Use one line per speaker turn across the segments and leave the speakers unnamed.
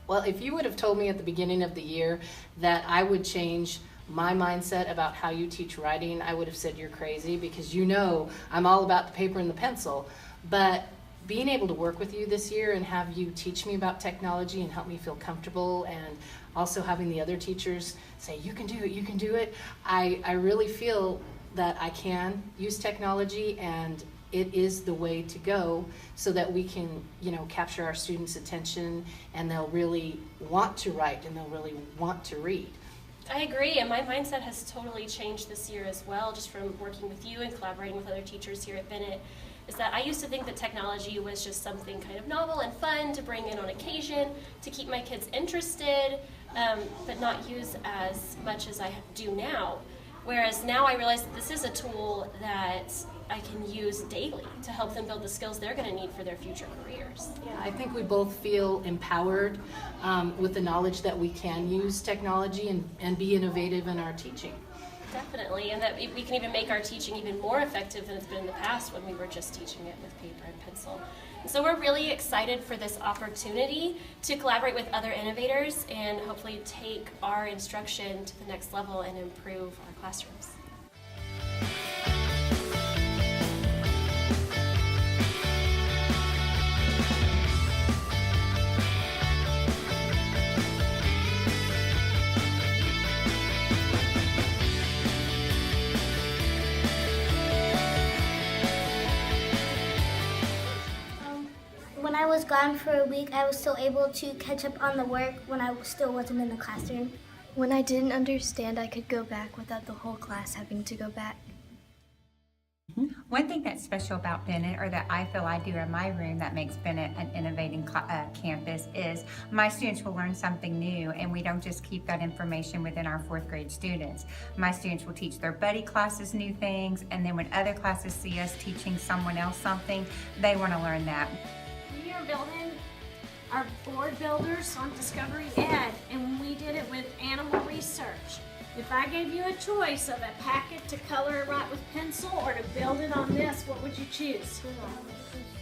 Well, if you would have told me at the beginning of the year that I would change my mindset about how you teach writing, I would have said you're crazy, because you know I'm all about the paper and the pencil. But being able to work with you this year and have you teach me about technology and help me feel comfortable, and also having the other teachers say, you can do it, I really feel that I can use technology, and it is the way to go, so that we can, capture our students' attention, and they'll really want to write and they'll really want to read.
I agree, and my mindset has totally changed this year as well, just from working with you and collaborating with other teachers here at Bennett, is that I used to think that technology was just something kind of novel and fun to bring in on occasion, to keep my kids interested, but not use as much as I do now. Whereas now I realize that this is a tool that I can use daily to help them build the skills they're going to need for their future careers.
Yeah, I think we both feel empowered with the knowledge that we can use technology and be innovative in our teaching.
Definitely, and that we can even make our teaching even more effective than it's been in the past when we were just teaching it with paper and pencil. And so we're really excited for this opportunity to collaborate with other innovators and hopefully take our instruction to the next level and improve our classrooms.
When I was gone for a week, I was still able to catch up on the work when I still wasn't in the classroom.
When I didn't understand, I could go back without the whole class having to go back.
One thing that's special about Bennett, or that I feel I do in my room that makes Bennett an innovating campus, is my students will learn something new, and we don't just keep that information within our fourth grade students. My students will teach their buddy classes new things, and then when other classes see us teaching someone else something, they want to learn that.
We are building our board builders on Discovery Ed, and we did it with animal research. If I gave you a choice of a packet to color it right with pencil or to build it on this, what would you choose?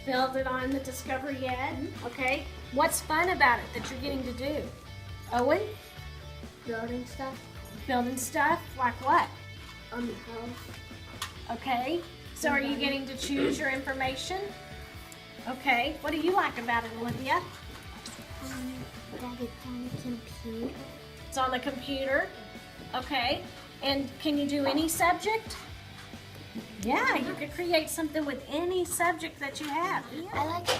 Build it on the Discovery Ed, okay? What's fun about it that you're getting to do? Owen?
Building stuff
Building stuff, like what?
on the house.
Okay, so are you getting to choose your information? Okay, what do you like about it, Olivia?
That it's on the computer.
It's on the computer. Okay, and can you do any subject? Yeah, you could create something with any subject that you have.
I liked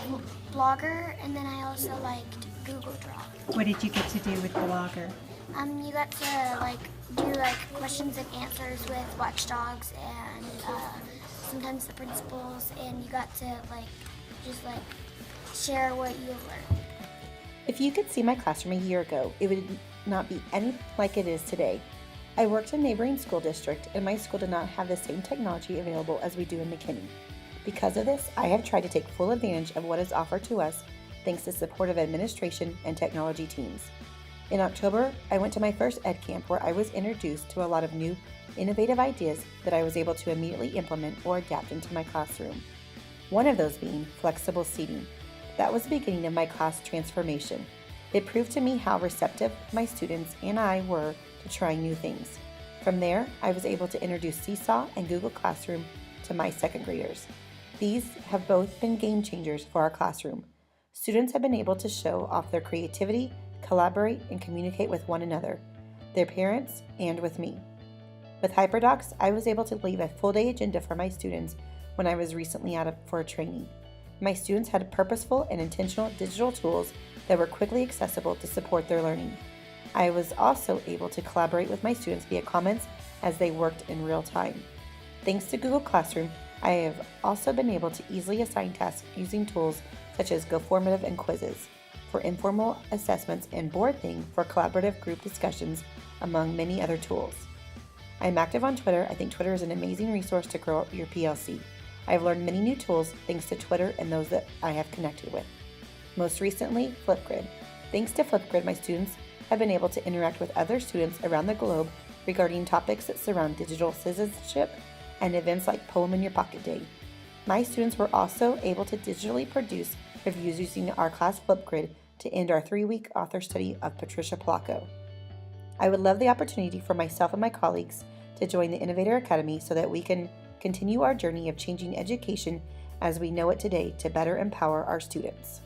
Blogger, and then I also liked Google Drive.
What did you get to do with Blogger?
You got to do questions and answers with watchdogs and sometimes the principals, and you got to just share what you learned.
If you could see my classroom a year ago, it would not be anything like it is today. I worked in a neighboring school district, and my school did not have the same technology available as we do in McKinney. Because of this, I have tried to take full advantage of what is offered to us thanks to supportive administration and technology teams. In October, I went to my first Ed Camp where I was introduced to a lot of new, innovative ideas that I was able to immediately implement or adapt into my classroom. One of those being flexible seating. That was the beginning of my class transformation. It proved to me how receptive my students and I were to trying new things. From there, I was able to introduce Seesaw and Google Classroom to my second graders. These have both been game changers for our classroom. Students have been able to show off their creativity, collaborate, and communicate with one another, their parents, and with me. With HyperDocs, I was able to leave a full-day agenda for my students when I was recently out for a training. My students had purposeful and intentional digital tools that were quickly accessible to support their learning. I was also able to collaborate with my students via comments as they worked in real time. Thanks to Google Classroom, I have also been able to easily assign tasks using tools such as GoFormative and quizzes for informal assessments and BoardThing for collaborative group discussions, among many other tools. I'm active on Twitter. I think Twitter is an amazing resource to grow your PLC. I have learned many new tools thanks to Twitter and those that I have connected with. Most recently, Flipgrid. Thanks to Flipgrid, my students have been able to interact with other students around the globe regarding topics that surround digital citizenship and events like Poem in Your Pocket Day. My students were also able to digitally produce reviews using our class Flipgrid to end our 3-week author study of Patricia Placco. I would love the opportunity for myself and my colleagues to join the Innovator Academy so that we can continue our journey of changing education as we know it today to better empower our students.